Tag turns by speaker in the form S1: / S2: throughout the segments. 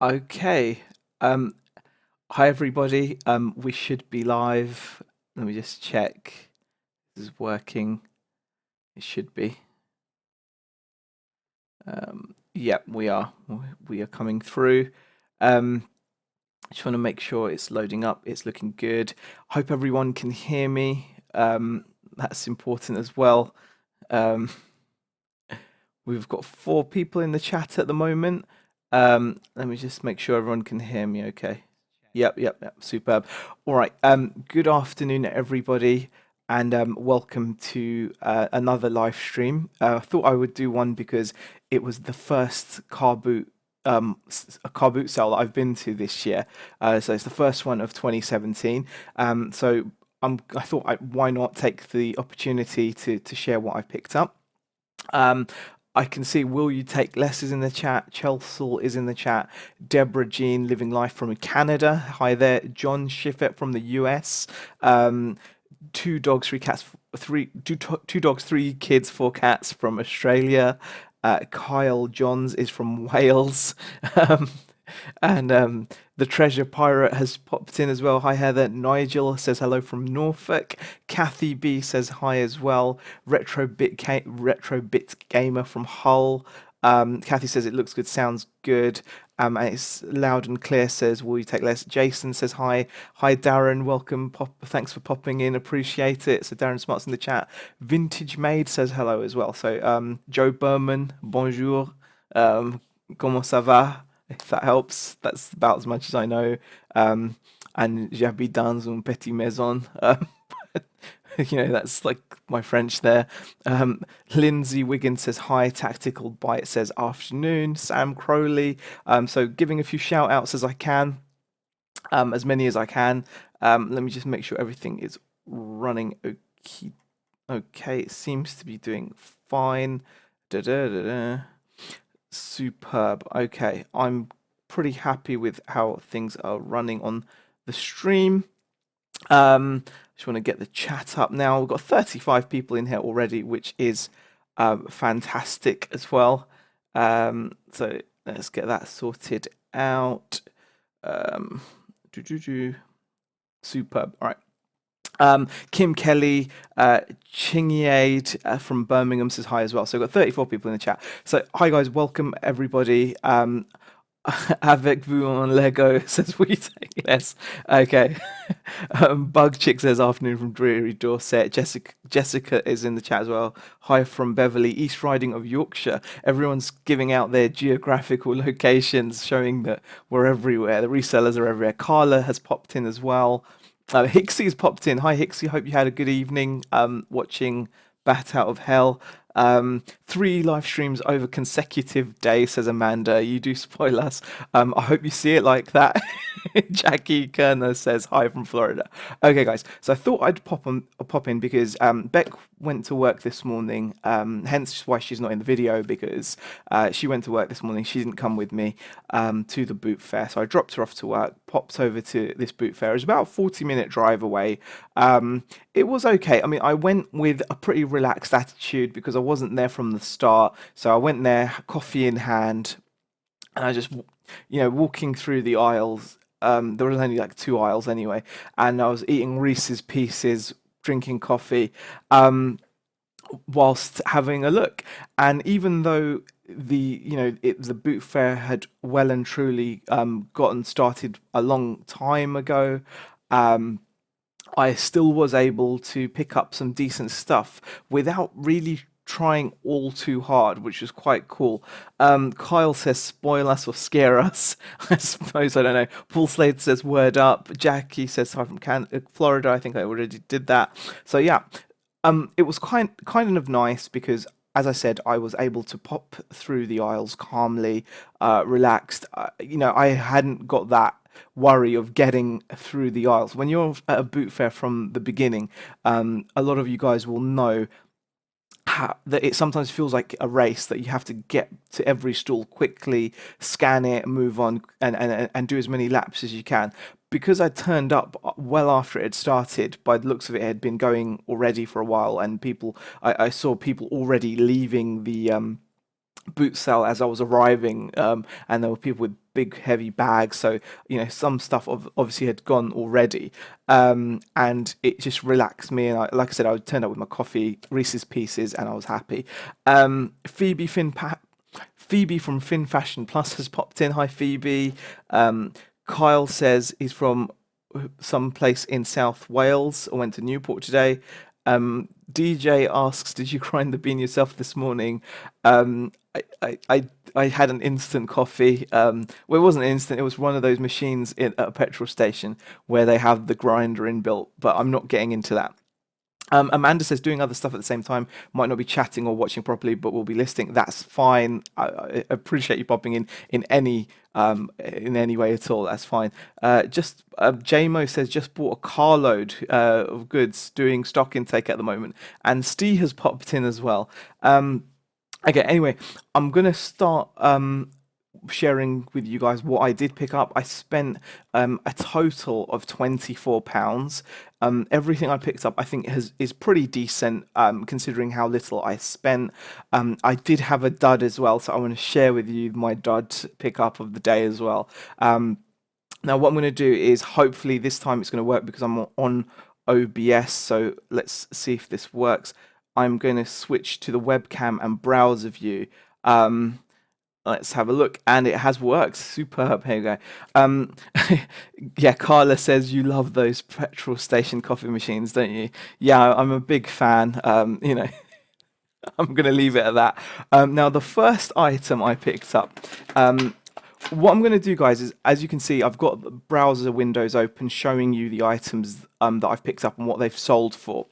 S1: Okay. Um, Hi everybody. We should be live. Let me just check. This is working. It should be. Yeah, we are. We are coming through. Um, just want to make sure it's loading up. It's looking good. Hope everyone can hear me. That's important as well. Um, we've got 4 people in the chat at the moment. Let me just make sure everyone can hear me okay. Yep. Superb. All right. Good afternoon, everybody, and welcome to another live stream. I thought I would do one because it was the first a car boot sale that I've been to this year. So it's the first one of 2017. So I thought, why not take the opportunity to share what I picked up. Um, I can see Will You Take Less is in the chat. Chelsea is in the chat. Deborah Jean, Living Life from Canada. Hi there. John Shiffett from the US. 2 dogs, 3 cats, two dogs, 3 kids, 4 cats from Australia. Kyle Johns is from Wales. Um, and the Treasure Pirate has popped in as well. Hi, Heather. Nigel says hello from Norfolk. Kathy B says hi as well. Retro Bit Gamer from Hull. Kathy says it looks good, sounds good. And it's loud and clear. Says, will you take less? Jason says hi. Hi, Darren. Welcome. Thanks for popping in. Appreciate it. So Darren Smart's in the chat. Vintage Maid says hello as well. So Joe Berman, bonjour. Comment ça va? If that helps. That's about as much as I know. And j'habite dans une petite maison. That's like my French there. Lindsay Wiggins says hi. Tactical Bite says afternoon. Sam Crowley. So giving a few shout outs as I can, as many as I can. Let me just make sure everything is running okay. Okay, it seems to be doing fine. Superb. Okay, I'm pretty happy with how things are running on the stream. Just want to get the chat up now. We've got 35 people in here already, which is fantastic as well. So let's get that sorted out. Superb. All right. Kim Kelly, Chingyade from Birmingham says hi as well. So we've got 34 people in the chat. So hi guys, welcome everybody. Avec vous on Lego says we take less. Okay. Bug Chick says afternoon from dreary Dorset. Jessica is in the chat as well. Hi from Beverley, East Riding of Yorkshire. Everyone's giving out their geographical locations, showing that we're everywhere. The resellers are everywhere. Carla has popped in as well. Hixie's popped in. Hi Hixie, hope you had a good evening watching Bat Out of Hell. 3 live streams over consecutive days, says Amanda. You do spoil us. I hope you see it like that. Jackie Kerner says hi from Florida. Okay, guys. So I thought I'd pop in because Beck went to work this morning. Hence why she's not in the video, because she went to work this morning. She didn't come with me to the boot fair, so I dropped her off to work. Popped over to this boot fair. It was about a 40-minute drive away. It was okay. I mean, I went with a pretty relaxed attitude because I wasn't there from the start. So I went there, coffee in hand, and I just, walking through the aisles. There was only like 2 aisles anyway, and I was eating Reese's Pieces, drinking coffee, whilst having a look. And even though the boot fair had well and truly gotten started a long time ago, I still was able to pick up some decent stuff without really trying all too hard, which was quite cool. Kyle says spoil us or scare us. I suppose, I don't know. Paul Slade says word up. Jackie says hi from Florida. I think I already did that. So yeah, it was kind of nice because, as I said, I was able to pop through the aisles calmly, relaxed. I hadn't got that worry of getting through the aisles. When you're at a boot fair from the beginning, a lot of you guys will know that it sometimes feels like a race, that you have to get to every stall quickly, scan it, move on, and do as many laps as you can. Because I turned up well after it had started, by the looks of it, it had been going already for a while, and I saw people already leaving boot sale as I was arriving, and there were people with big heavy bags. So some stuff obviously had gone already, and it just relaxed me. And like I said, I turned up with my coffee, Reese's Pieces, and I was happy. Phoebe from Fin Fashion Plus has popped in. Hi, Phoebe. Kyle says he's from some place in South Wales. I went to Newport today. DJ asks, "Did you grind the bean yourself this morning?" I had an instant coffee. Well, it wasn't instant. It was one of those machines at a petrol station where they have the grinder inbuilt. But I'm not getting into that. Amanda says doing other stuff at the same time, might not be chatting or watching properly, but we'll be listening. That's fine. I appreciate you popping in any way at all. That's fine. Just JMO says just bought a carload of goods, doing stock intake at the moment, and Steve has popped in as well. Okay, anyway, I'm gonna start sharing with you guys what I did pick up. I spent a total of £24. Everything I picked up, I think, is pretty decent, considering how little I spent. I did have a dud as well, so I want to share with you my dud pickup of the day as well. Now, what I'm going to do is hopefully this time it's going to work because I'm on OBS. So let's see if this works. I'm going to switch to the webcam and browser view. Let's have a look, and it has worked. Superb. Here we go. Yeah, Carla says you love those petrol station coffee machines, don't you? Yeah, I'm a big fan. I'm going to leave it at that. Now, the first item I picked up, what I'm going to do, guys, is, as you can see, I've got the browser windows open showing you the items that I've picked up and what they've sold for.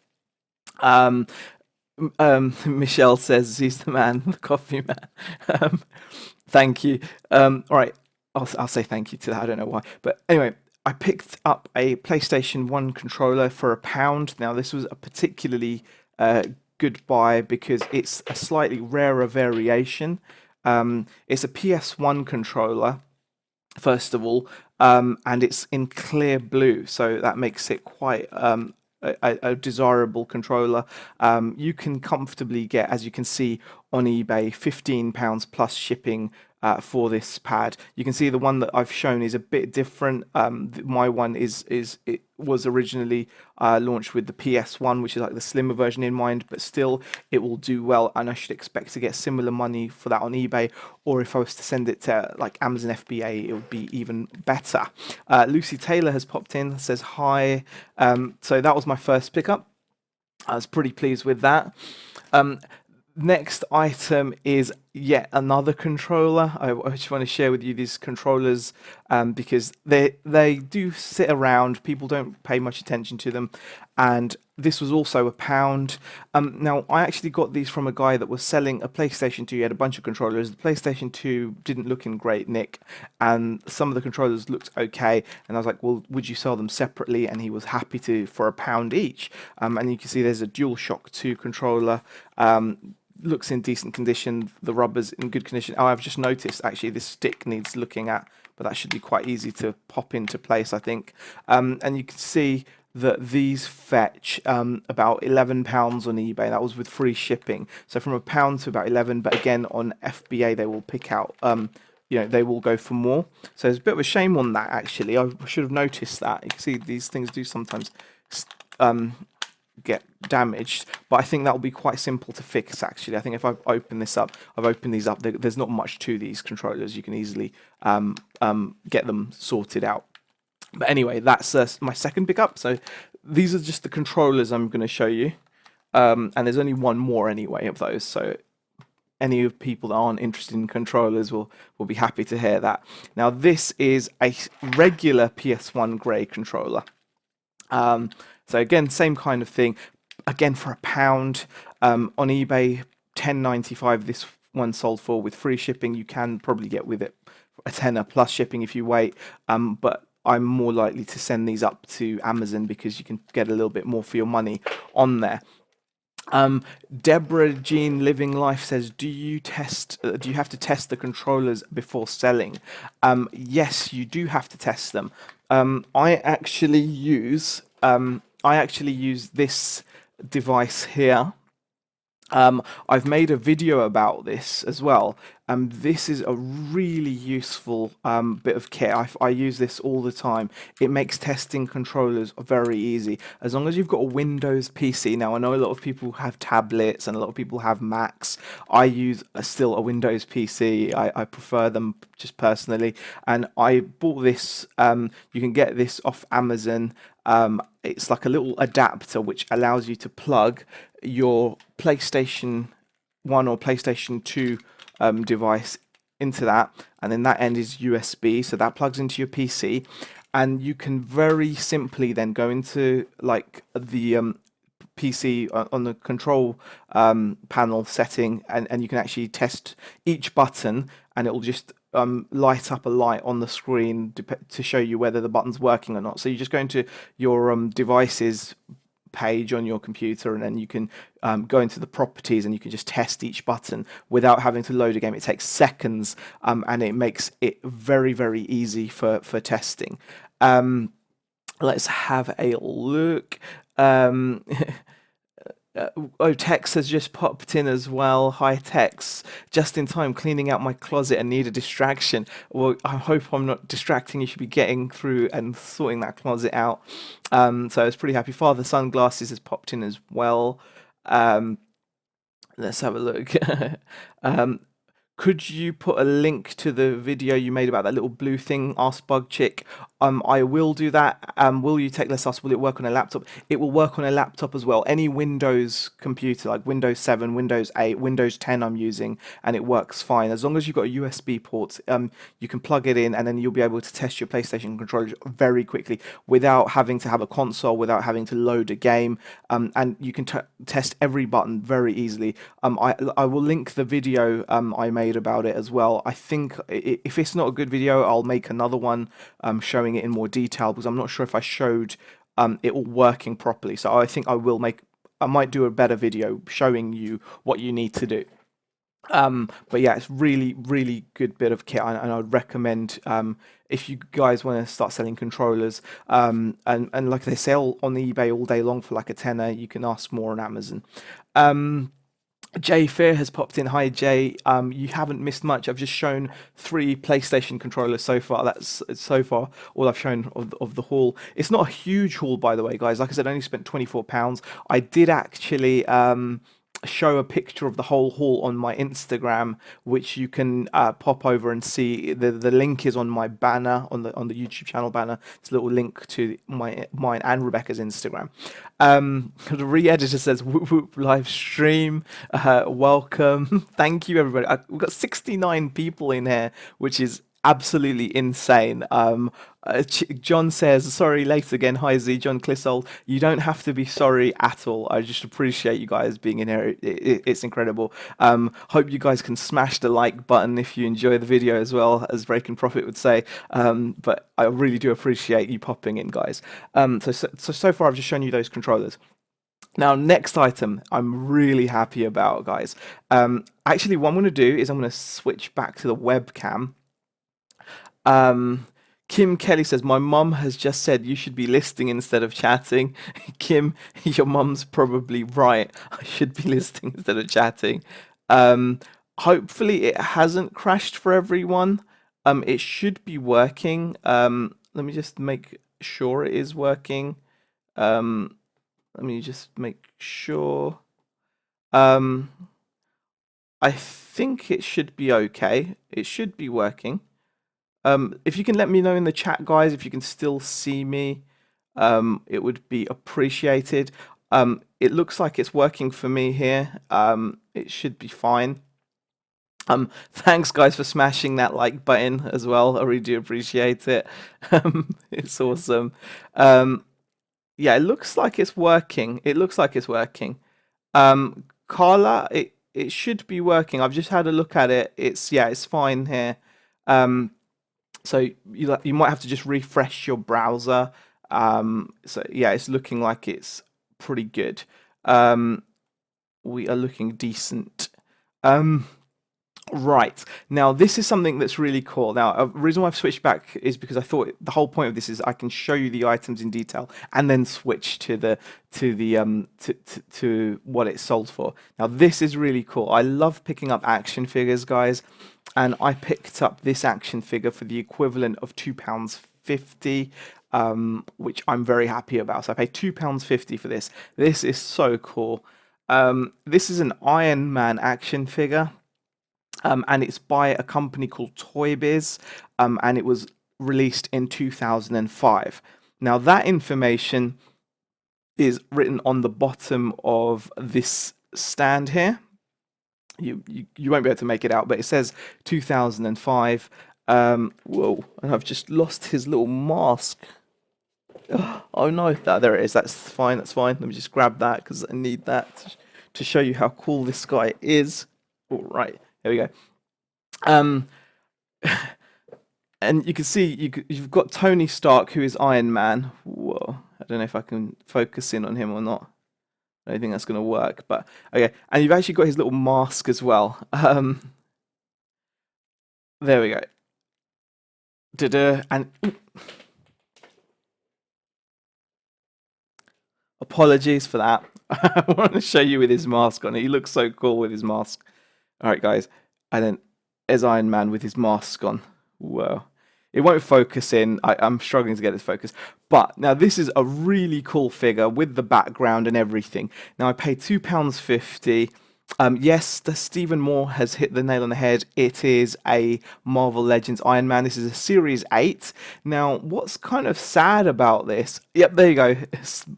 S1: Michelle says he's the man, the coffee man. Thank you. All right, I'll say thank you to that. I don't know why, but anyway, I picked up a PlayStation 1 controller for £1. Now, this was a particularly good buy because it's a slightly rarer variation. It's a PS1 controller, first of all, and it's in clear blue, so that makes it quite a desirable controller. You can comfortably get, as you can see on eBay, £15 plus shipping for this pad. You can see the one that I've shown is a bit different. My one it was originally launched with the PS1, which is like the slimmer version in mind, but still it will do well, and I should expect to get similar money for that on eBay, or if I was to send it to like Amazon FBA, it would be even better. Lucy Taylor has popped in, says hi. So that was my first pickup. I was pretty pleased with that. Next item is yet another controller. I just want to share with you these controllers because they do sit around. People don't pay much attention to them, and this was also £1. Now, I actually got these from a guy that was selling a PlayStation 2. He had a bunch of controllers. The PlayStation 2 didn't look in great nick, and some of the controllers looked okay. And I was like, well, would you sell them separately? And he was happy to, for £1 each. And you can see there's a DualShock 2 controller. Looks in decent condition. The rubber's in good condition. Oh, I've just noticed actually this stick needs looking at, but that should be quite easy to pop into place, I think. And you can see that these fetch about £11 on eBay. That was with free shipping. So from £1 to about 11, but again on FBA they will pick out. They will go for more. So there's a bit of a shame on that actually. I should have noticed that. You can see these things do sometimes get damaged, but I think that will be quite simple to fix actually. I think if I open this up, I've opened these up, there's not much to these controllers. You can easily get them sorted out. But anyway, that's my second pickup. So these are just the controllers I'm going to show you, and there's only one more anyway of those, so any of people that aren't interested in controllers will be happy to hear that. Now, this is a regular PS1 grey controller. So again, same kind of thing. Again, for £1 on eBay, £10.95. This one sold for with free shipping. You can probably get with it a tenner plus shipping if you wait. But I'm more likely to send these up to Amazon because you can get a little bit more for your money on there. Deborah Jean Living Life says, do you have to test the controllers before selling? Yes, you do have to test them. I actually use this device here. I've made a video about this as well. This is a really useful bit of kit. I use this all the time. It makes testing controllers very easy. As long as you've got a Windows PC. Now, I know a lot of people have tablets and a lot of people have Macs. I use still a Windows PC. I prefer them just personally. And I bought this. You can get this off Amazon. It's like a little adapter which allows you to plug your PlayStation 1 or PlayStation 2 device into that, and then that end is USB, so that plugs into your PC, and you can very simply then go into like the PC on the control panel setting, and you can actually test each button, and it will just light up a light on the screen to show you whether the button's working or not. So you just go into your devices page on your computer, and then you can go into the properties, and you can just test each button without having to load a game. It takes seconds, and it makes it very, very easy for testing. Let's have a look. Oh, Tex has just popped in as well. Hi, Tex. Just in time, cleaning out my closet and need a distraction. Well, I hope I'm not distracting. You should be getting through and sorting that closet out. So I was pretty happy. Father Sunglasses has popped in as well. Let's have a look. um, could you put a link to the video you made about that little blue thing, Ask Bug Chick? I will do that. Will you take less us? Will it work on a laptop? It will work on a laptop as well. Any Windows computer, like Windows 7, Windows 8, Windows 10 I'm using, and it works fine. As long as you've got a USB port, you can plug it in, and then you'll be able to test your PlayStation controller very quickly without having to have a console, without having to load a game, and you can test every button very easily. I will link the video I made about it as well. I think if it's not a good video, I'll make another one showing it in more detail, because I'm not sure if I showed it all working properly. So I think I might do a better video showing you what you need to do. But yeah, it's really, really good bit of kit, and I'd recommend if you guys want to start selling controllers, and like they sell on eBay all day long for like a tenner. You can ask more on Amazon. Jay Fear has popped in. Hi Jay, you haven't missed much. I've just shown 3 PlayStation controllers so far. That's so far all I've shown of the haul. It's not a huge haul, by the way, guys. Like I said, I only spent £24. I did actually show a picture of the whole haul on my Instagram, which you can pop over and see. The link is on my banner on the YouTube channel banner. It's a little link to mine and Rebecca's Instagram. The re-editor says whoop whoop live stream. Welcome. Thank you everybody. We've got 69 people in here, which is absolutely insane. John says, sorry, late again. Hi Z, John Clissold. You don't have to be sorry at all. I just appreciate you guys being in here. It's incredible. Hope you guys can smash the like button if you enjoy the video as well, as Breaking Profit would say. But I really do appreciate you popping in, guys. So far I've just shown you those controllers. Now, next item I'm really happy about, guys. Actually, what I'm going to do is I'm going to switch back to the webcam. Kim Kelly says, my mum has just said you should be listing instead of chatting. Kim, your mum's probably right. I should be listing instead of chatting. Hopefully it hasn't crashed for everyone. It should be working. Let me just make sure it is working. Let me just make sure. I think it should be okay. It should be working. If you can let me know in the chat, guys, if you can still see me, it would be appreciated. It looks like it's working for me here. It should be fine. Thanks, guys, for smashing that like button as well. I really do appreciate it. It's awesome. Yeah, it looks like it's working. It looks like it's working. Carla, it should be working. I've just had a look at it. It's fine here. So you might have to just refresh your browser. So yeah, it's looking like it's pretty good. We are looking decent. Right. Now, this is something that's really cool. Now, a reason why I've switched back is because I thought the whole point of this is I can show you the items in detail and then switch to what it's sold for. Now, this is really cool. I love picking up action figures, guys, and I picked up this action figure for the equivalent of £2.50, which I'm very happy about. So I paid £2.50 for this. This is so cool. This is an Iron Man action figure. And it's by a company called Toy Biz, and it was released in 2005. Now, that information is written on the bottom of this stand here. You won't be able to make it out, but it says 2005. Whoa, and I've just lost his little mask. Oh no, there it is. That's fine, that's fine. Let me just grab that because I need that to show you how cool this guy is. All right. Here we go. And you can see you've got Tony Stark, who is Iron Man. Whoa, I don't know if I can focus in on him or not. I don't think that's going to work, but okay. And you've actually got his little mask as well. There we go. And apologies for that. I want to show you with his mask on. He looks so cool with his mask. All right, guys. And then there's Iron Man with his mask on. Whoa. It won't focus in. I'm struggling to get this focused. But now this is a really cool figure with the background and everything. Now I paid £2.50. Yes, the Stephen Moore has hit the nail on the head. It is a Marvel Legends Iron Man. This is a Series 8. Now, what's kind of sad about this? Yep, there you go.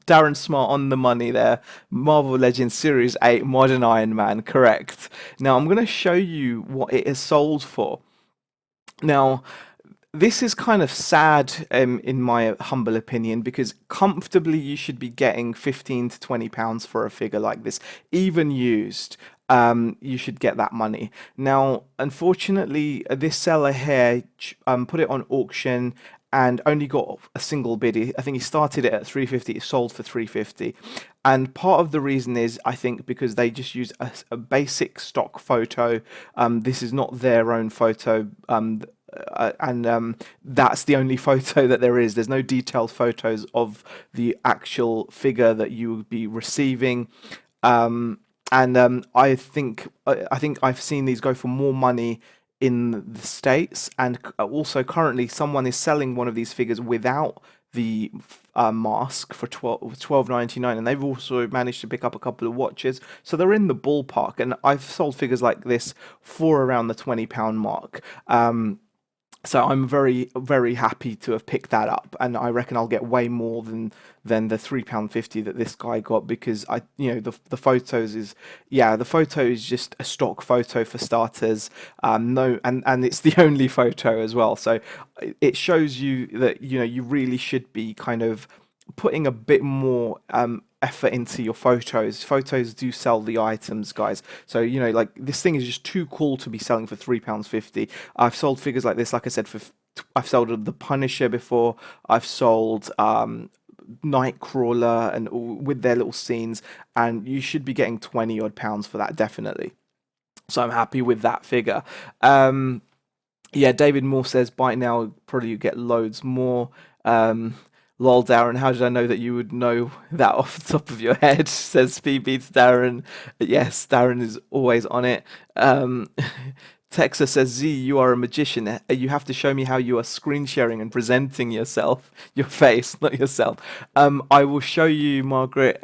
S1: Darren Smart on the money there. Marvel Legends Series 8 Modern Iron Man, correct. Now, I'm going to show you what it is sold for. Now, this is kind of sad, in my humble opinion, because comfortably you should be getting £15 to £20 for a figure like this, even used. You should get that money. Now, unfortunately, this seller here put it on auction and only got a single bid. I think he started it at 350. It sold for 350, and part of the reason is I think because they just use a basic stock photo. This is not their own photo. And that's the only photo that there is. There's no detailed photos of the actual figure that you would be receiving. I think I've seen these go for more money in the States, and also currently someone is selling one of these figures without the mask for $12.99, and they've also managed to pick up a couple of watches, so they're in the ballpark. And I've sold figures like this for around the £20 mark. So I'm very, very happy to have picked that up, and I reckon I'll get way more than the £3.50 that this guy got, because the photos is, yeah, the photo is just a stock photo for starters. No, and it's the only photo as well, so it shows you that you really should be kind of putting a bit more effort into your photos. Photos do sell the items, guys. So like, this thing is just too cool to be selling for £3.50. I've sold figures like this, like I said, I've sold the Punisher before. I've sold Nightcrawler, and with their little scenes, and you should be getting 20 odd pounds for that, definitely. So I'm happy with that figure. Yeah, David Moore says buy now, probably you get loads more. Lol, Darren, how did I know that you would know that off the top of your head? Says PB to Darren. Yes, Darren is always on it. Texas says, Z, you are a magician. You have to show me how you are screen sharing and presenting yourself, your face, not yourself. I will show you, Margaret.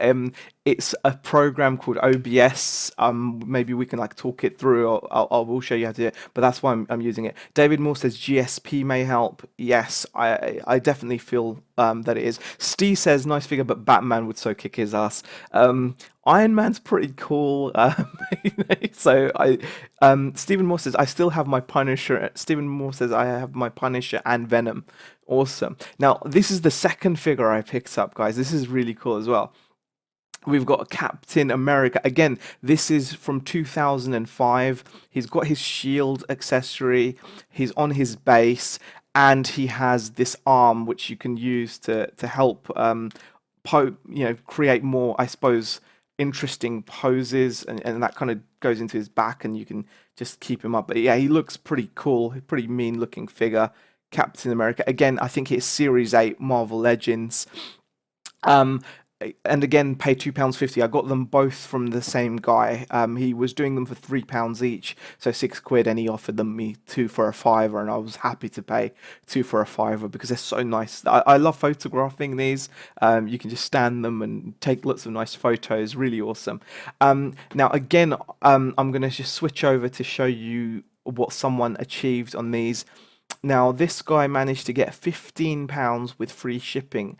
S1: It's a program called OBS. Maybe we can like talk it through. I will show you how to do it, but that's why I'm using it. David Moore says GSP may help. Yes, I definitely feel that it is. Steve says nice figure, but Batman would so kick his ass. Iron Man's pretty cool. So Stephen Moore says I still have my Punisher. Stephen Moore says I have my Punisher and Venom. Awesome. Now this is the second figure I picked up, guys. This is really cool as well. We've got Captain America. Again, this is from 2005. He's got his shield accessory. He's on his base, and he has this arm which you can use to help create more, I suppose, interesting poses, and that kind of goes into his back, and you can just keep him up. But yeah, he looks pretty cool, pretty mean looking figure. Captain America again. I think it's Series 8 Marvel Legends. Um, and again, pay £2.50. I got them both from the same guy. He was doing them for £3 each, so £6, and he offered them me two for a fiver, and I was happy to pay two for a fiver because they're so nice. I love photographing these. You can just stand them and take lots of nice photos. Really awesome. Now again, I'm going to just switch over to show you what someone achieved on these. Now, this guy managed to get £15 with free shipping.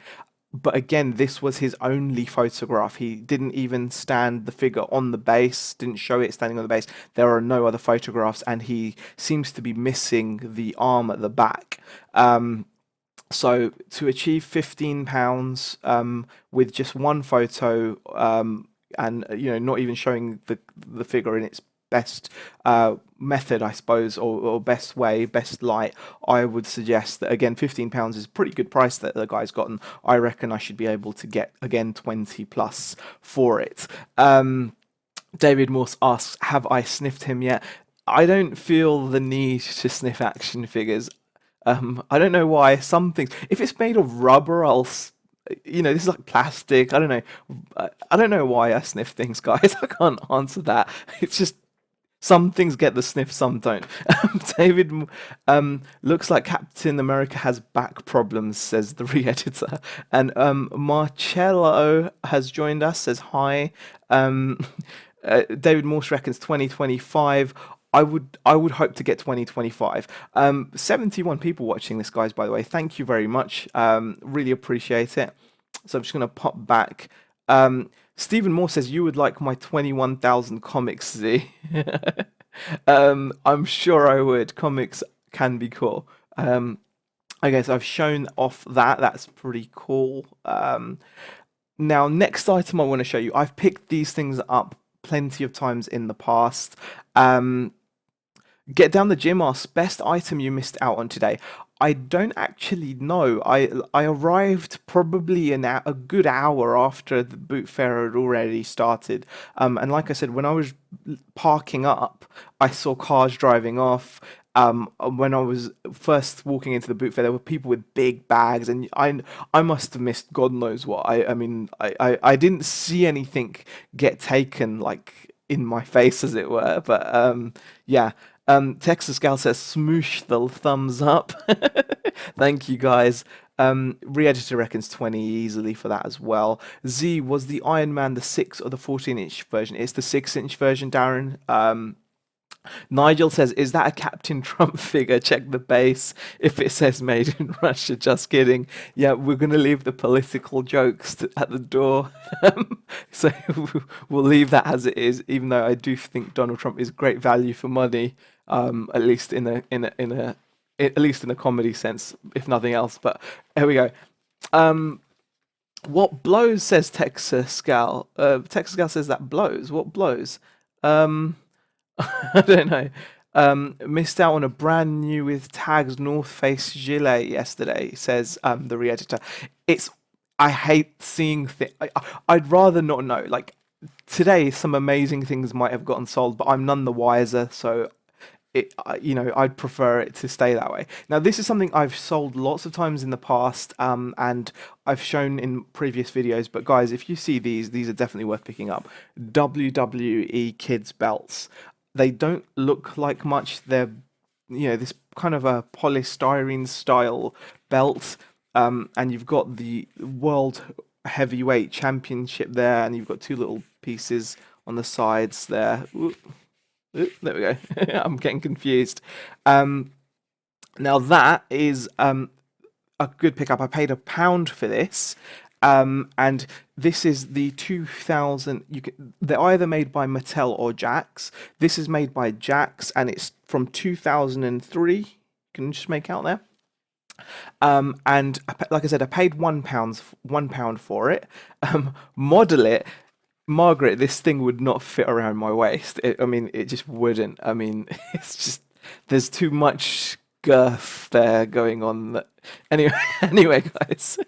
S1: But again, this was his only photograph. He didn't even stand the figure on the base, didn't show it standing on the base. There are no other photographs, and he seems to be missing the arm at the back. So to achieve £15 with just one photo, and not even showing the figure in its best method, I suppose, or best way, best light, I would suggest that again, £15 is a pretty good price that the guy's gotten. I reckon I should be able to get again 20 plus for it. David Morse asks, have I sniffed him yet? I don't feel the need to sniff action figures. I don't know why. Some things, if it's made of rubber, this is like plastic. I don't know. I don't know why I sniff things, guys. I can't answer that. It's just some things get the sniff, some don't. David, looks like Captain America has back problems, says the re-editor. And Marcello has joined us, says hi. David Morse reckons 2025. I would hope to get 2025. 71 people watching this, guys, by the way. Thank you very much. Really appreciate it. So I'm just going to pop back. Stephen Moore says, you would like my 21,000 comics, Z. I'm sure I would. Comics can be cool. Okay, so I've shown off that. That's pretty cool. Now, next item I want to show you. I've picked these things up plenty of times in the past. Get Down the Gym asks, best item you missed out on today. I don't actually know. I arrived probably a good hour after the boot fair had already started. And like I said, when I was parking up, I saw cars driving off. When I was first walking into the boot fair, there were people with big bags, and I must have missed God knows what. I didn't see anything get taken like in my face, as it were. But yeah. Texas Gal says, smoosh the thumbs up. Thank you, guys. Re-editor reckons 20 easily for that as well. Z, was the Iron Man the 6 or the 14-inch version? It's the 6-inch version, Darren. Nigel says, is that a Captain Trump figure? Check the base. If it says made in Russia, just kidding. Yeah, we're going to leave the political jokes at the door. So we'll leave that as it is, even though I do think Donald Trump is great value for money, at least in a comedy sense, if nothing else. But here we go. What blows, says Texas Gal. Texas Gal says that blows. What blows? I don't know. Missed out on a brand new with tags North Face gilet yesterday, says the re-editor. I hate seeing things. I'd rather not know. Like today, some amazing things might have gotten sold, but I'm none the wiser. So I'd prefer it to stay that way. Now, this is something I've sold lots of times in the past, and I've shown in previous videos. But guys, if you see these are definitely worth picking up. WWE kids belts. They don't look like much. They're, this kind of a polystyrene style belt, and you've got the World Heavyweight Championship there, and you've got two little pieces on the sides there. Ooh, there we go. I'm getting confused. Now that is a good pickup. I paid £1 for this. And this is the 2000. They're either made by Mattel or Jax. This is made by Jax, and it's from 2003. You can just make out there. And like I said, I paid £1 for it. Model it, Margaret. This thing would not fit around my waist. It just wouldn't. It's just there's too much girth there going on. Anyway, guys.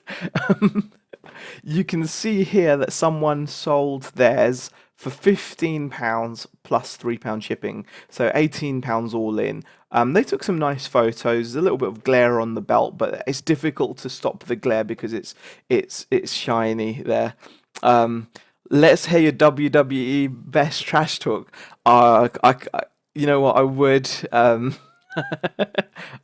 S1: You can see here that someone sold theirs for £15 plus £3 shipping, so £18 all in. They took some nice photos, a little bit of glare on the belt, but it's difficult to stop the glare because it's shiny there. Um, let's hear your WWE best trash talk. You know what? I would. Um,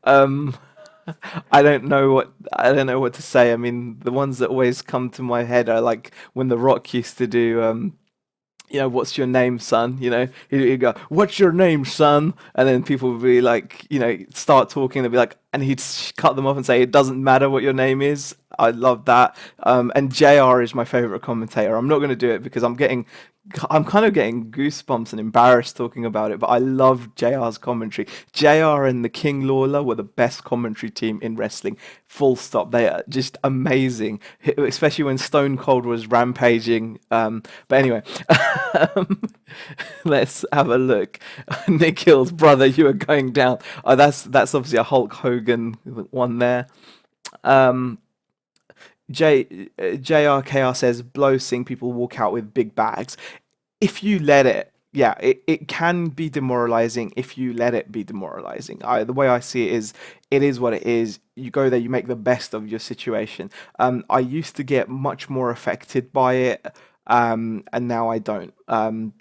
S1: I don't know what to say. I mean, the ones that always come to my head are like when The Rock used to do what's your name, son? He'd go, "What's your name, son?" And then people would be like, start talking. They'd be like, and he'd cut them off and say, "It doesn't matter what your name is." I love that. And JR is my favorite commentator. I'm not going to do it because I'm kind of getting goosebumps and embarrassed talking about it, but I love JR's commentary. JR and the King Lawler were the best commentary team in wrestling. Full stop. They are just amazing, especially when Stone Cold was rampaging. But anyway, let's have a look. Nick Hill's brother, you are going down. Oh, that's obviously a Hulk Hogan one there. Um, JRKR says, blow seeing people walk out with big bags. If you let it, yeah, it can be demoralizing if you let it be demoralizing. The way I see it is what it is. You go there, you make the best of your situation. I used to get much more affected by it, and now I don't,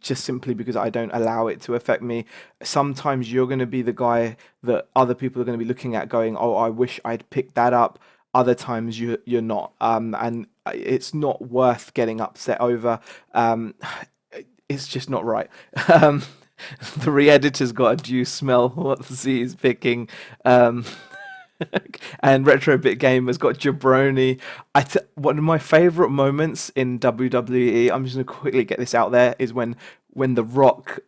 S1: just simply because I don't allow it to affect me. Sometimes you're going to be the guy that other people are going to be looking at going, oh, I wish I'd picked that up. Other times you're not, and it's not worth getting upset over. It's just not right. Um, the re-editor's got a due smell what the Z is picking. And Retrobit Gamer's got Jabroni. One of my favorite moments in WWE, I'm just gonna quickly get this out there, is when the Rock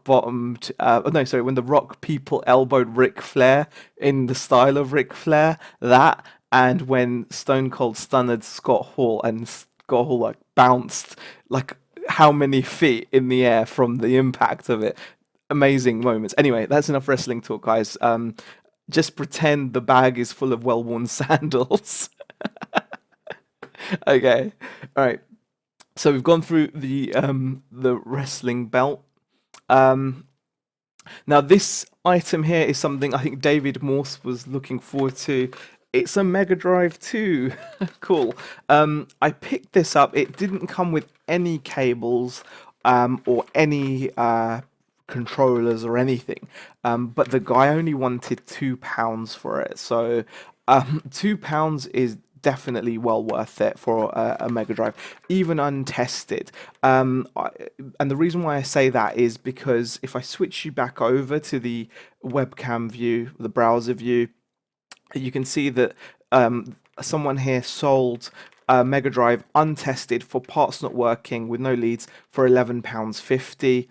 S1: bottomed. No, sorry, when the Rock people elbowed Ric Flair in the style of Ric Flair. That, and when Stone Cold stunned Scott Hall, and Scott Hall like bounced like how many feet in the air from the impact of it. Amazing moments. Anyway, that's enough wrestling talk, guys. Just pretend the bag is full of well-worn sandals. Okay, all right. So we've gone through the wrestling belt. Um, Now this item here is something I think David Morse was looking forward to. It's a Mega Drive 2. Cool. I picked this up. It didn't come with any cables or any controllers or anything. But the guy only wanted £2 for it. So £2 is definitely well worth it for a Mega Drive, even untested. And the reason why I say that is because if I switch you back over to the webcam view, the browser view, you can see that someone here sold a Mega Drive untested for parts not working with no leads for £11.50.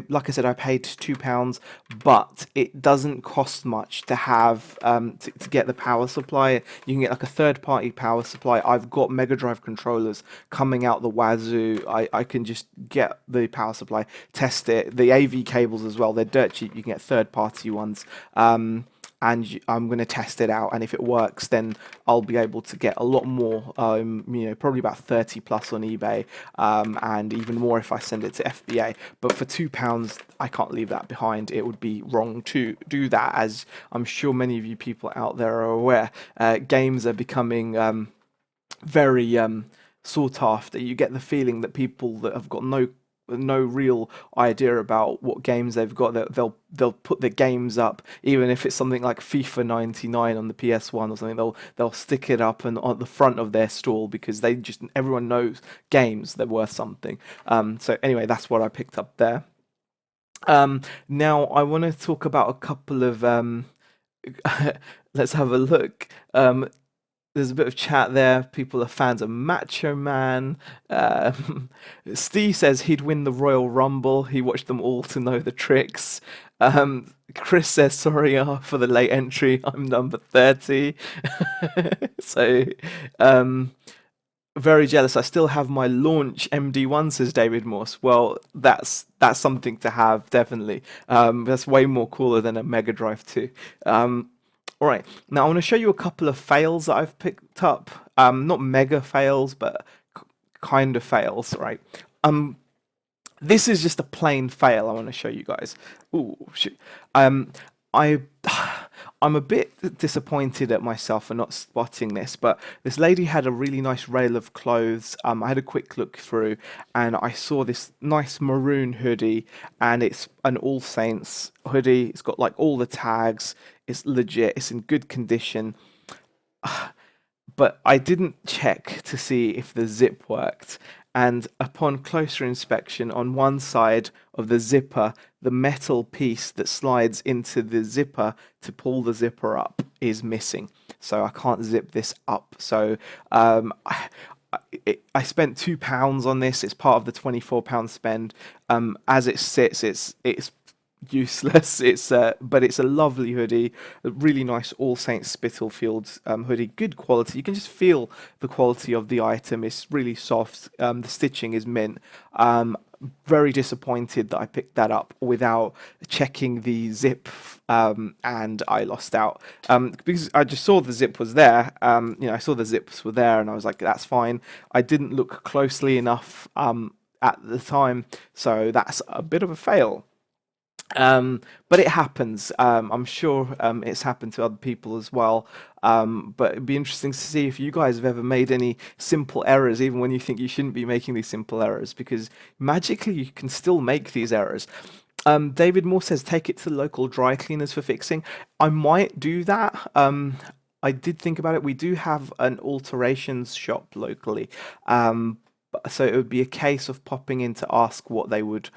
S1: Like I said, I paid £2, but it doesn't cost much to have to get the power supply. You can get like a third-party power supply. I've got Mega Drive controllers coming out the wazoo. I can just get the power supply, test it. The AV cables as well, they're dirt cheap. You can get third-party ones. And I'm going to test it out, and if it works, then I'll be able to get a lot more, probably about 30 plus on eBay, and even more if I send it to FBA. But for £2, I can't leave that behind. It would be wrong to do that, as I'm sure many of you people out there are aware. Games are becoming very sought after. You get the feeling that people that have got no real idea about what games they've got, they'll put their games up, even if it's something like FIFA 99 on the PS1 or something. They'll stick it up and on the front of their stall because everyone knows games, they're worth something. So anyway, that's what I picked up there. Now I want to talk about a couple of let's have a look. There's a bit of chat there. People are fans of Macho Man. Steve says he'd win the Royal Rumble. He watched them all to know the tricks. Chris says, sorry for the late entry. I'm number 30. So, very jealous. I still have my launch MD1, says David Morse. Well, that's something to have, definitely. That's way more cooler than a Mega Drive 2. All right, now I want to show you a couple of fails that I've picked up. not mega fails, but kind of fails, right? This is just a plain fail. I want to show you guys. Ooh, shoot. I I'm a bit disappointed at myself for not spotting this, but this lady had a really nice rail of clothes. I had a quick look through, and I saw this nice maroon hoodie, and it's an All Saints hoodie. It's got like all the tags. It's legit. It's in good condition. But I didn't check to see if the zip worked. And upon closer inspection, on one side of the zipper, the metal piece that slides into the zipper to pull the zipper up is missing. So I can't zip this up. So I spent £2 on this. It's part of the £24 spend. As it sits, it's useless. But it's a lovely hoodie, a really nice All Saints Spitalfields hoodie, good quality. You can just feel the quality of the item. It's really soft. The stitching is mint. Very disappointed that I picked that up without checking the zip, and I lost out because I just saw the zip was there. I saw the zips were there, and I was like, "That's fine." I didn't look closely enough at the time, so that's a bit of a fail. But it happens. I'm sure it's happened to other people as well. But it'd be interesting to see if you guys have ever made any simple errors, even when you think you shouldn't be making these simple errors, because magically you can still make these errors. David Moore says, take it to the local dry cleaners for fixing. I might do that. I did think about it. We do have an alterations shop locally. So it would be a case of popping in to ask what they would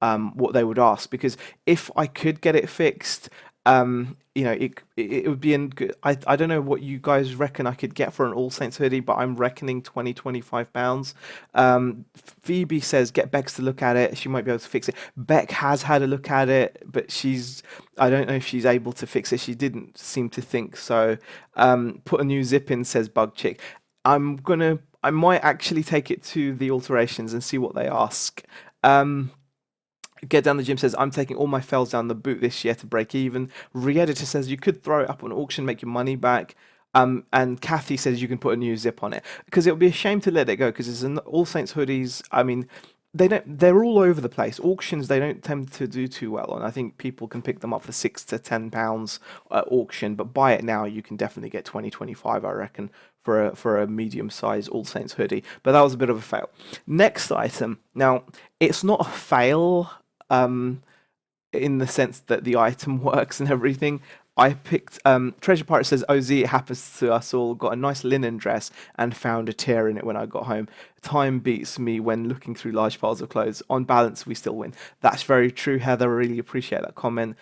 S1: ask, because if I could get it fixed, it would be in good. I don't know what you guys reckon I could get for an All Saints hoodie, but I'm reckoning £25. Phoebe says get Bex to look at it. She might be able to fix it. Beck has had a look at it, but I don't know if she's able to fix it. She didn't seem to think so. Put a new zip in, says Bug Chick. I might actually take it to the alterations and see what they ask. Get Down the Gym says, I'm taking all my fails down the boot this year to break even. Re-Editor says, you could throw it up on auction, make your money back. And Kathy says you can put a new zip on it, because it would be a shame to let it go, because it's an All Saints hoodies. I mean, they're all over the place. Auctions, they don't tend to do too well, and I think people can pick them up for £6 to £10 at auction, but buy it now, you can definitely get 20-25, I reckon, for a medium-sized All Saints hoodie. But that was a bit of a fail. Next item. Now, it's not a fail in the sense that the item works and everything. I picked Treasure Pirate says, OZ, it happens to us all. Got a nice linen dress and found a tear in it when I got home. Time beats me when looking through large piles of clothes. On balance, we still win. That's very true, Heather. I really appreciate that comment.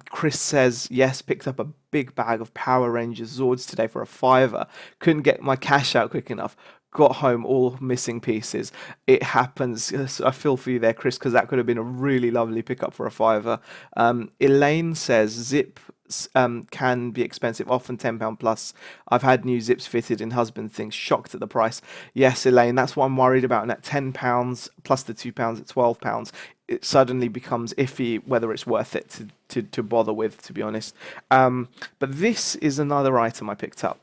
S1: Chris says, yes, picked up a big bag of Power Rangers Zords today for £5. Couldn't get my cash out quick enough. Got home all missing pieces. It happens. I feel for you there, Chris, because that could have been a really lovely pickup for a £5. Elaine says zip can be expensive, often £10 plus. I've had new zips fitted in husband things, shocked at the price. Yes, Elaine, that's what I'm worried about. And at £10 plus the £2 at £12, it suddenly becomes iffy whether it's worth it to bother with, to be honest. But this is another item I picked up.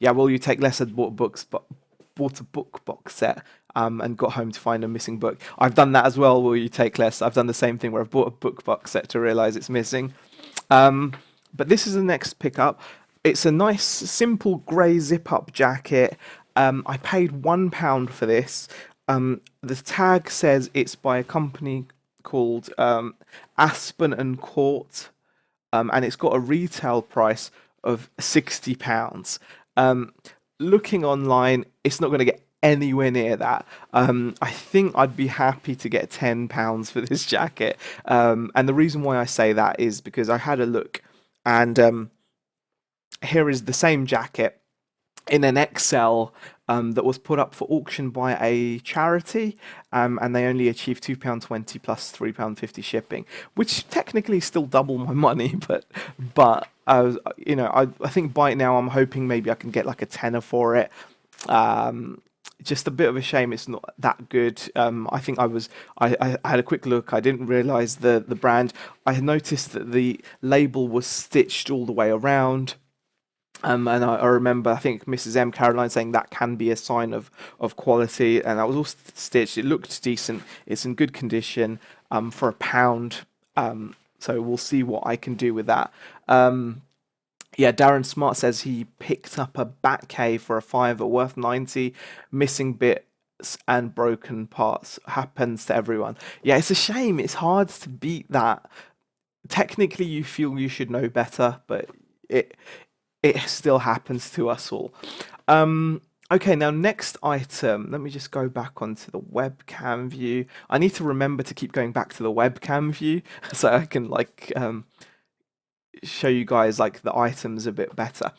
S1: Yeah, will you take less? Had bought a book box set and got home to find a missing book. I've done that as well. Will you take less? I've done the same thing where I've bought a book box set to realize it's missing. But this is the next pickup. It's a nice, simple grey zip-up jacket. I paid £1 for this. The tag says it's by a company called Aspen and Court, and it's got a retail price of £60. Looking online, it's not going to get anywhere near that. I think I'd be happy to get £10 for this jacket. And the reason why I say that is because I had a look, and here is the same jacket in an XL that was put up for auction by a charity, and they only achieved £2.20 plus £3.50 shipping, which technically is still double my money, but I think by now I'm hoping maybe I can get like a tenner for it. Just a bit of a shame it's not that good. I think I had a quick look. I didn't realize the brand. I noticed that the label was stitched all the way around. And I remember, I think Mrs. M. Caroline saying that can be a sign of quality, and that was all stitched. It looked decent. It's in good condition for £1. So we'll see what I can do with that. Yeah, Darren Smart says he picked up a Batcave for a fiver worth 90, missing bits and broken parts. Happens to everyone. Yeah, it's a shame. It's hard to beat that. Technically, you feel you should know better, but it it still happens to us all. Um, okay, now next item. Let me just go back onto the webcam view. I need to remember to keep going back to the webcam view so I can show you guys like the items a bit better.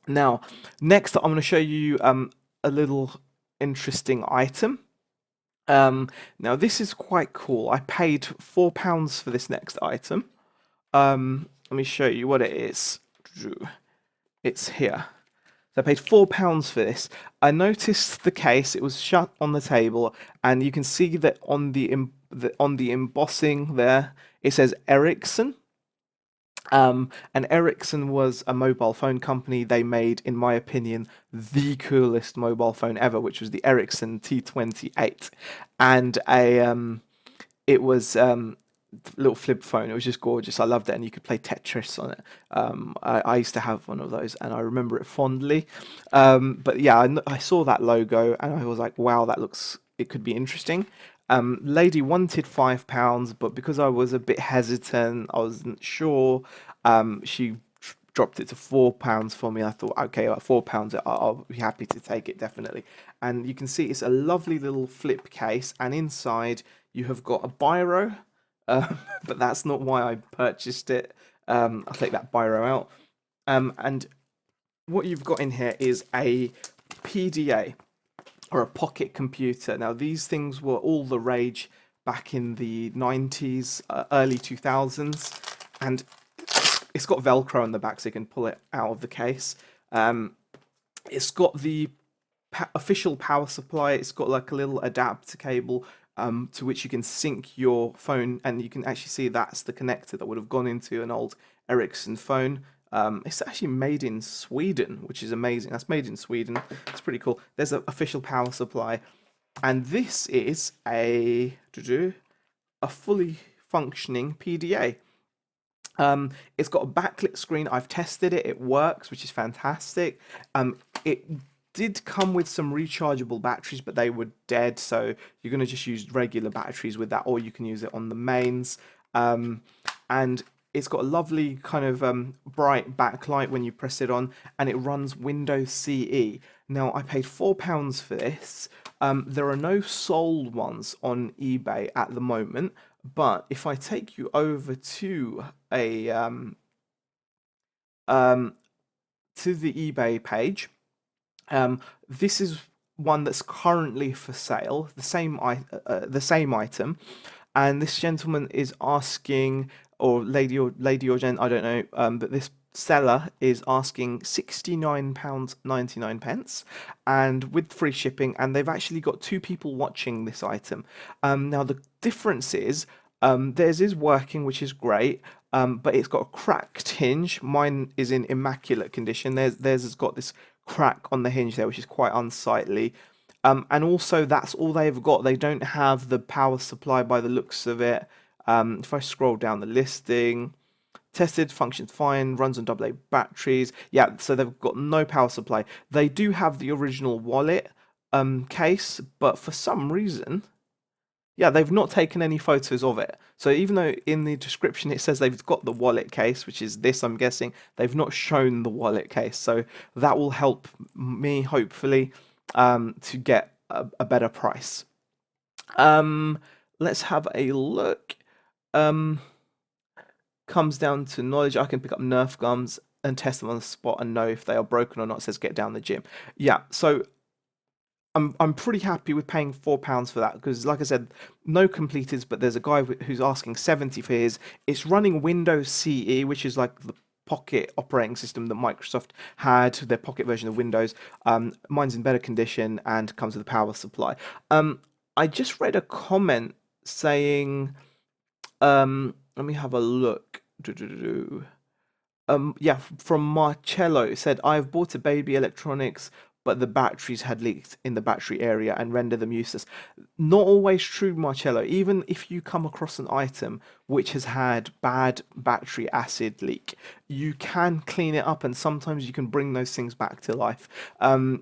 S1: Now, next I'm going to show you a little interesting item. Now this is quite cool. I paid £4 for this next item. Let me show you what it is. It's here. So I paid £4 for this. I noticed the case; it was shut on the table, and you can see that on the embossing there it says Ericsson. And Ericsson was a mobile phone company. They made, in my opinion, the coolest mobile phone ever, which was the Ericsson T28, and it was little flip phone. It was just gorgeous. I loved it, and you could play Tetris on it. I used to have one of those, and I remember it fondly. But yeah, I saw that logo, and I was like, wow, that looks. It could be interesting. Lady wanted £5, but because I was a bit hesitant, I wasn't sure. She dropped it to £4 for me. I thought, okay, at £4, I'll be happy to take it definitely. And you can see it's a lovely little flip case, and inside you have got a biro, but that's not why I purchased it. I'll take that biro out. And what you've got in here is a PDA, or a pocket computer. Now, these things were all the rage back in the 90s, early 2000s, and it's got Velcro on the back so you can pull it out of the case. It's got the official power supply. It's got like a little adapter cable to which you can sync your phone, and you can actually see that's the connector that would have gone into an old Ericsson phone. It's actually made in Sweden, which is amazing. That's made in Sweden. It's pretty cool. There's an official power supply, and this is a fully functioning PDA. It's got a backlit screen. I've tested it. It works, which is fantastic. It did come with some rechargeable batteries, but they were dead, so you're going to just use regular batteries with that, or you can use it on the mains. And it's got a lovely kind of bright backlight when you press it on, and it runs Windows CE. Now, I paid £4 for this. There are no sold ones on eBay at the moment, but if I take you over to a to the eBay page, this is one that's currently for sale, the same item, and this gentleman is asking, or lady or gent, I don't know, but this seller is asking £69.99, and with free shipping, and they've actually got 2 people watching this item. Now the difference is theirs is working, which is great, but it's got a cracked hinge. Mine is in immaculate condition. Theirs has got this crack on the hinge there, which is quite unsightly. And also, that's all they've got. They don't have the power supply by the looks of it. If I scroll down the listing, tested, functions fine, runs on AA batteries. Yeah, so they've got no power supply. They do have the original wallet case, but for some reason, yeah, they've not taken any photos of it. So even though in the description it says they've got the wallet case, which is this, I'm guessing, they've not shown the wallet case. So that will help me, hopefully, to get a better price. Let's have a look. Comes down to knowledge. I can pick up Nerf guns and test them on the spot and know if they are broken or not. It says get down the gym. Yeah, so I'm pretty happy with paying £4 for that, because, like I said, no completeds, but there's a guy who's asking 70 for his. It's running Windows CE, which is like the Pocket operating system that Microsoft had, their Pocket version of Windows. Mine's in better condition and comes with a power supply. I just read a comment saying, let me have a look. Yeah, from Marcello, it said, I have bought a baby electronics, but the batteries had leaked in the battery area and render them useless. Not always true, Marcello. Even if you come across an item which has had bad battery acid leak, you can clean it up, and sometimes you can bring those things back to life.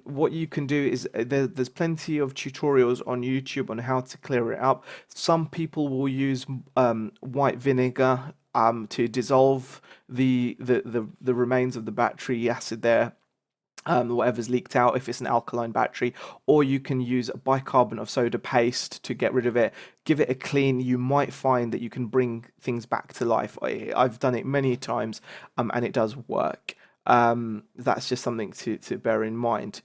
S1: What you can do is there's plenty of tutorials on YouTube on how to clear it up. Some people will use white vinegar to dissolve the remains of the battery acid there, whatever's leaked out if it's an alkaline battery, or you can use bicarbonate of soda paste to get rid of it. Give it a clean. You might find that you can bring things back to life. I've done it many times, and it does work. That's just something to bear in mind.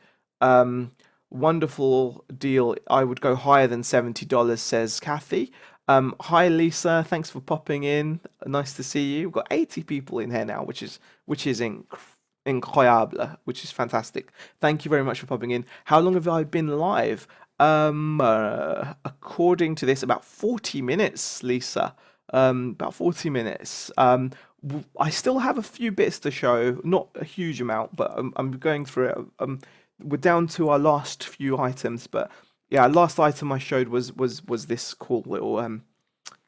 S1: Wonderful deal. I would go higher than $70, says Kathy. Hi Lisa, thanks for popping in. Nice to see you. We've got 80 people in here now, which is incroyable, which is fantastic. Thank you very much for popping in. How long have I been live? According to this, about 40 minutes, Lisa. About 40 minutes. I still have a few bits to show, not a huge amount, but I'm going through it. We're down to our last few items, but yeah, last item I showed was this cool little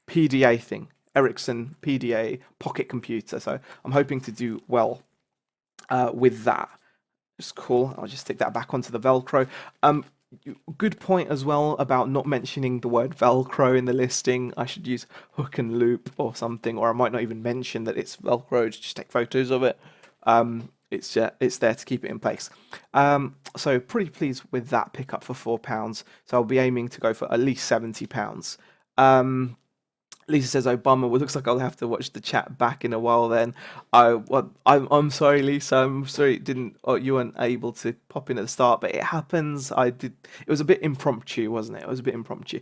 S1: PDA thing, Ericsson PDA pocket computer. So I'm hoping to do well with that. It's cool. I'll just stick that back onto the Velcro. Good point as well about not mentioning the word Velcro in the listing. I should use hook and loop or something, or I might not even mention that it's Velcro. Just take photos of it. It's there to keep it in place. So pretty pleased with that pickup for £4. So I'll be aiming to go for at least £70. Lisa says Obama. Well, looks like I'll have to watch the chat back in a while. Then I'm sorry, Lisa. I'm sorry you weren't able to pop in at the start, but it happens. It was a bit impromptu, wasn't it? It was a bit impromptu.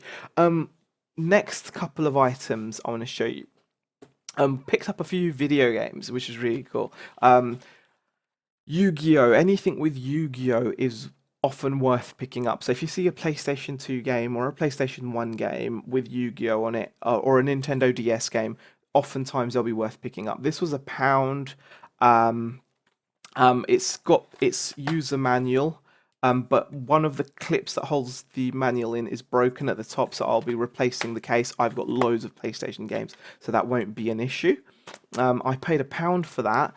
S1: Next couple of items I want to show you. Picked up a few video games, which is really cool. Yu-Gi-Oh! Anything with Yu-Gi-Oh! Is often worth picking up. So if you see a PlayStation 2 game or a PlayStation 1 game with Yu-Gi-Oh! On it, or a Nintendo DS game, oftentimes they'll be worth picking up. This was £1. It's got its user manual, but one of the clips that holds the manual in is broken at the top, so I'll be replacing the case. I've got loads of PlayStation games, so that won't be an issue. I paid £1 for that.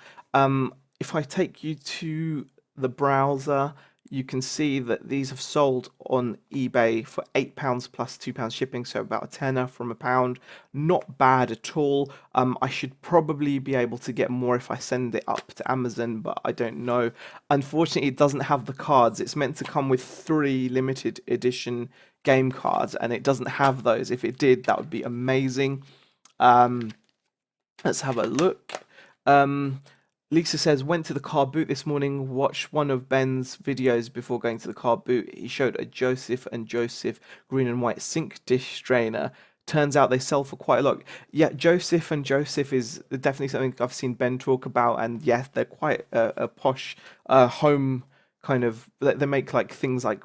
S1: If I take you to the browser, you can see that these have sold on eBay for £8 plus £2 shipping, so about a tenner from £1. Not bad at all. I should probably be able to get more if I send it up to Amazon, but I don't know. Unfortunately, it doesn't have the cards. It's meant to come with 3 limited edition game cards, and it doesn't have those. If it did, that would be amazing. Let's have a look. Lisa says, went to the car boot this morning, watched one of Ben's videos before going to the car boot. He showed a Joseph and Joseph green and white sink dish strainer. Turns out they sell for quite a lot. Yeah, Joseph and Joseph is definitely something I've seen Ben talk about, and yes, they're quite a posh home kind of. They make like things like,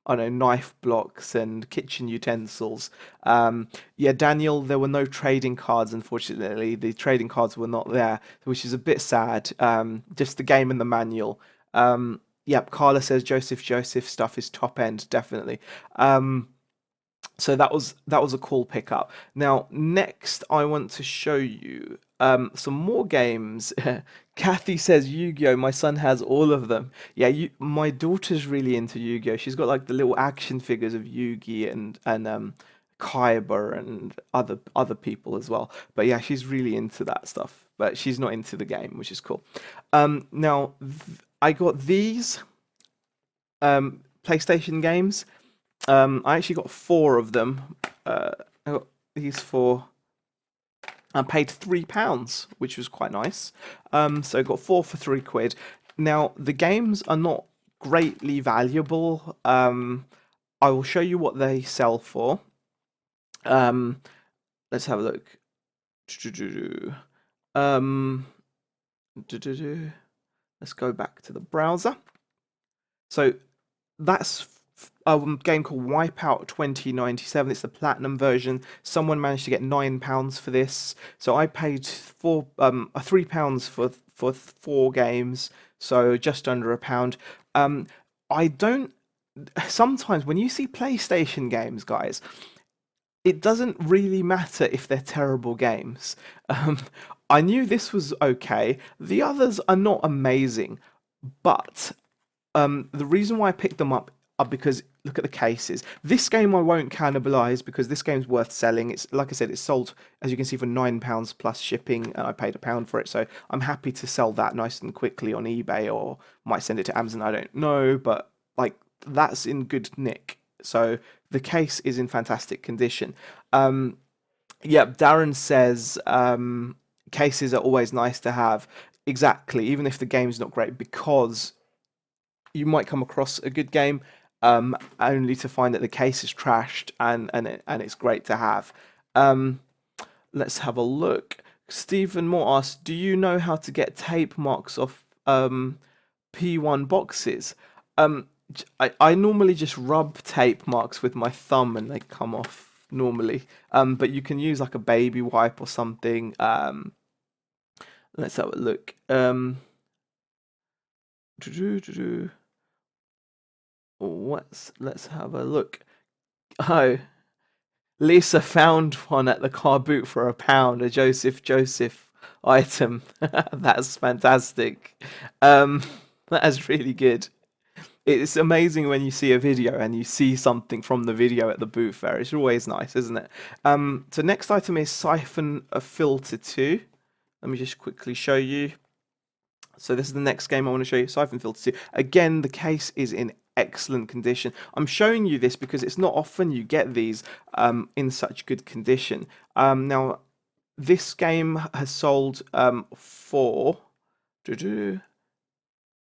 S1: I don't know, knife blocks and kitchen utensils. Yeah, Daniel, there were no trading cards, unfortunately. The trading cards were not there, which is a bit sad. Just the game and the manual. Yep, Carla says Joseph stuff is top end, definitely. So that was a cool pickup. Now, next I want to show you some more games. Kathy says Yu-Gi-Oh! My son has all of them. Yeah, my daughter's really into Yu-Gi-Oh! She's got like the little action figures of Yu-Gi and Kaiba and other people as well. But yeah, she's really into that stuff. But she's not into the game, which is cool. Now, I got these PlayStation games. I actually got 4 of them. I got these for. I paid £3, which was quite nice. So I got 4 for £3. Now the games are not greatly valuable. I will show you what they sell for. Let's have a look. Let's go back to the browser. So that's a game called Wipeout 2097. It's the platinum version. Someone managed to get £9 for this, so I paid £3 for for 4 games, so just under £1. I don't. Sometimes when you see PlayStation games, guys, it doesn't really matter if they're terrible games. Um, I knew this was okay. The others are not amazing, but the reason why I picked them up are because look at the cases. This game I won't cannibalize because this game's worth selling. It's like I said, it's sold as you can see for £9 plus shipping, and I paid £1 for it. So I'm happy to sell that nice and quickly on eBay, or might send it to Amazon. I don't know, but like that's in good nick. So the case is in fantastic condition. Yeah, Darren says cases are always nice to have. Exactly, even if the game's not great, because you might come across a good game only to find that the case is trashed, and it's great to have. Um, let's have a look. Stephen Moore asks, "Do you know how to get tape marks off P1 boxes?" I normally just rub tape marks with my thumb and they come off normally. But you can use like a baby wipe or something. Let's have a look. Let's have a look. Oh, Lisa found one at the car boot for £1, a Joseph item. That's fantastic. Um, that's really good. It's amazing when you see a video and you see something from the video at the booth fair. It's always nice, isn't it? So next item is Siphon a Filter 2. Let me just quickly show you. So this is the next game I want to show you, Siphon Filter 2. Again, the case is in excellent condition. I'm showing you this because it's not often you get these in such good condition. Now, this game has sold for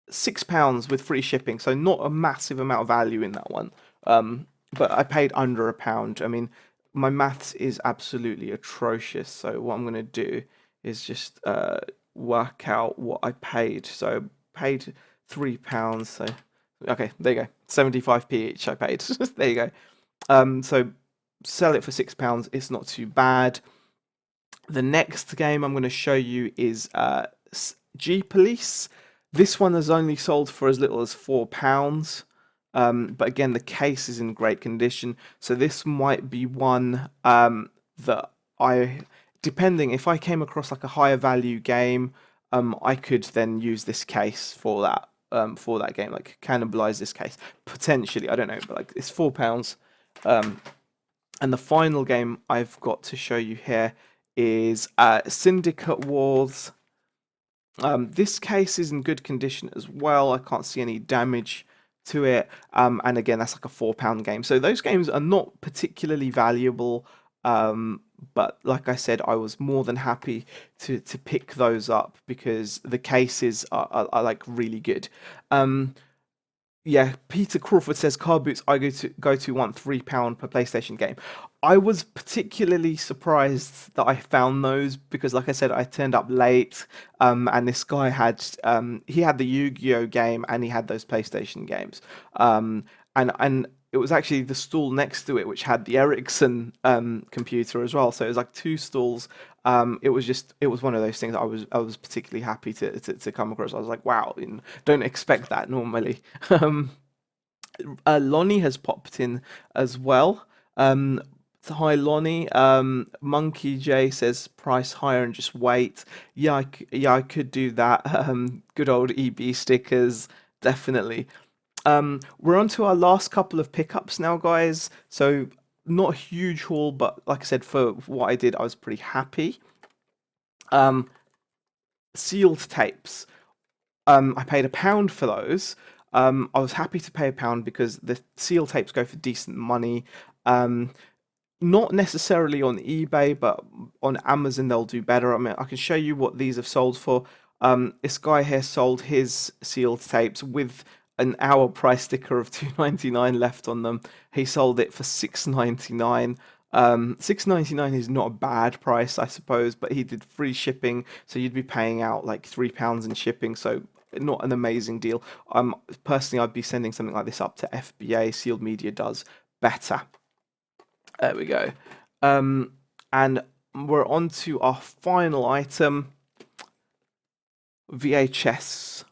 S1: £6 with free shipping, so not a massive amount of value in that one. But I paid under £1. I mean, my maths is absolutely atrocious, so what I'm going to do is just work out what I paid. So paid £3. So okay, there you go. 75p each I paid. There you go. So sell it for £6. It's not too bad. The next game I'm going to show you is G Police. This one has only sold for as little as £4. But again, the case is in great condition. So this might be one that depending if I came across like a higher value game, I could then use this case for that game, like cannibalize this case potentially. I don't know, but like it's £4. And the final game I've got to show you here is Syndicate Wars. This case is in good condition as well. I can't see any damage to it. And again, that's like a £4 game. So those games are not particularly valuable. But like I said, I was more than happy to pick those up because the cases are like really good. Yeah, Peter Crawford says car boots I go to want £3 per PlayStation game. I was particularly surprised that I found those because, like I said, I turned up late, and this guy had he had the Yu-Gi-Oh game and he had those PlayStation games, and it was actually the stall next to it which had the Ericsson computer as well. So it was like 2 stalls. It was one of those things I was particularly happy to come across. I was like, wow, don't expect that normally. Lonnie has popped in as well. Hi Lonnie. Monkey J says price higher and just wait. Yeah, I could do that. Good old EB stickers, definitely. We're on to our last couple of pickups now, guys. So not a huge haul, but like I said, for what I did, I was pretty happy. Sealed tapes. I paid £1 for those. I was happy to pay £1 because the seal tapes go for decent money. Not necessarily on eBay, but on Amazon they'll do better. I mean, I can show you what these have sold for. This guy here sold his sealed tapes with an hour price sticker of £2.99 left on them. He sold it for £6.99. £6.99 is not a bad price, I suppose, but he did free shipping, so you'd be paying out like £3 in shipping, so not an amazing deal. Personally, I'd be sending something like this up to FBA. Sealed Media does better. There we go. And we're on to our final item. VHS,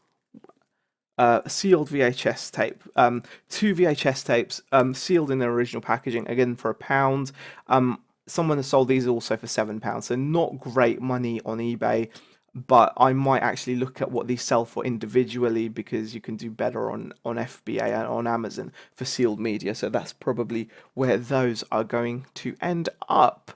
S1: sealed VHS tape. Two VHS tapes, sealed in their original packaging, again for £1. Someone has sold these also for £7, so not great money on eBay. But I might actually look at what these sell for individually, because you can do better on FBA and on Amazon for sealed media. So that's probably where those are going to end up.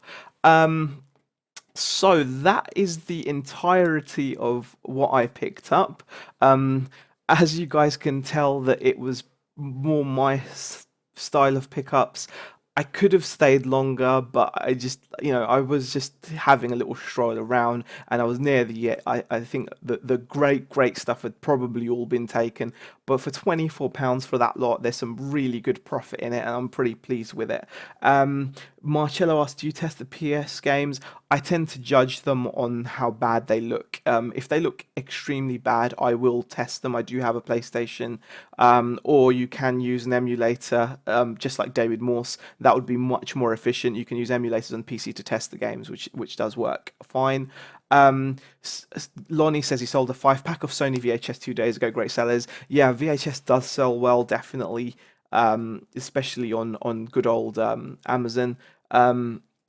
S1: So that is the entirety of what I picked up. As you guys can tell, that it was more my style of pickups. I could have stayed longer, but I just, I was just having a little stroll around, and I was near the. I think the great stuff had probably all been taken, but for £24 for that lot, there's some really good profit in it, and I'm pretty pleased with it. Marcello asked, "Do you test the PS games?" I tend to judge them on how bad they look. If they look extremely bad, I will test them. I do have a PlayStation, or you can use an emulator, just like David Morse. That would be much more efficient. You can use emulators on PC to test the games, which does work fine. Lonnie says he sold a 5-pack of Sony VHS 2 days ago. Great sellers. Yeah, VHS does sell well, definitely, especially on good old Amazon.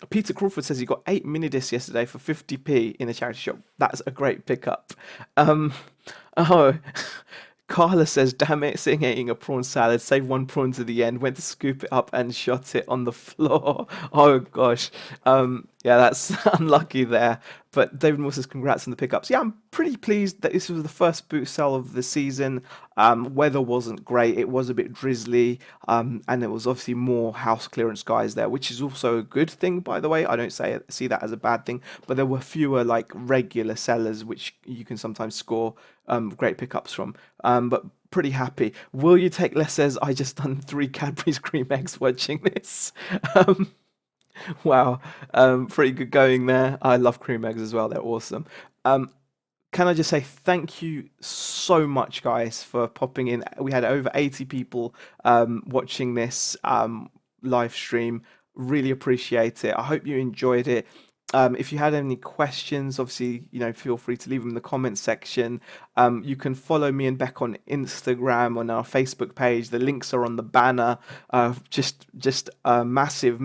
S1: Peter Crawford says he got 8 mini discs yesterday for 50p in a charity shop. That's a great pickup. Oh, Carla says, "Damn it, sitting eating a prawn salad, saved one prawn to the end, went to scoop it up and shot it on the floor." Oh gosh. Yeah, that's unlucky there. But David Moore says, "Congrats on the pickups." Yeah, I'm pretty pleased that this was the first boot sale of the season. Weather wasn't great. It was a bit drizzly. And there was obviously more house clearance guys there, which is also a good thing, by the way. I don't see that as a bad thing, but there were fewer like regular sellers, which you can sometimes score great pickups from. But pretty happy. Will you take less? Says, "I just done 3 Cadbury's cream eggs watching this." Wow, pretty good going there. I love cream eggs as well. They're awesome. Can I just say thank you so much, guys, for popping in. We had over 80 people watching this live stream. Really appreciate it. I hope you enjoyed it. If you had any questions, obviously, feel free to leave them in the comments section. You can follow me and Beck on Instagram, on our Facebook page. The links are on the banner. Just a massive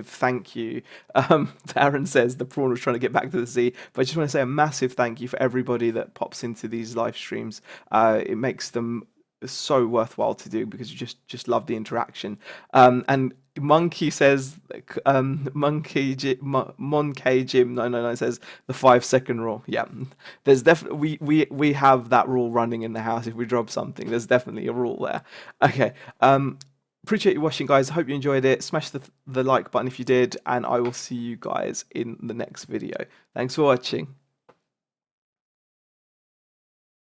S1: thank you. Darren says the prawn was trying to get back to the sea, but I just want to say a massive thank you for everybody that pops into these live streams. It makes them so worthwhile to do, because you just love the interaction. And Monkey says, Monkey Jim 999 says the 5-second rule. Yeah, there's definitely we have that rule running in the house. If we drop something, there's definitely a rule there. Okay. Appreciate you watching, guys. Hope you enjoyed it. Smash the like button if you did, and I will see you guys in the next video. Thanks for watching.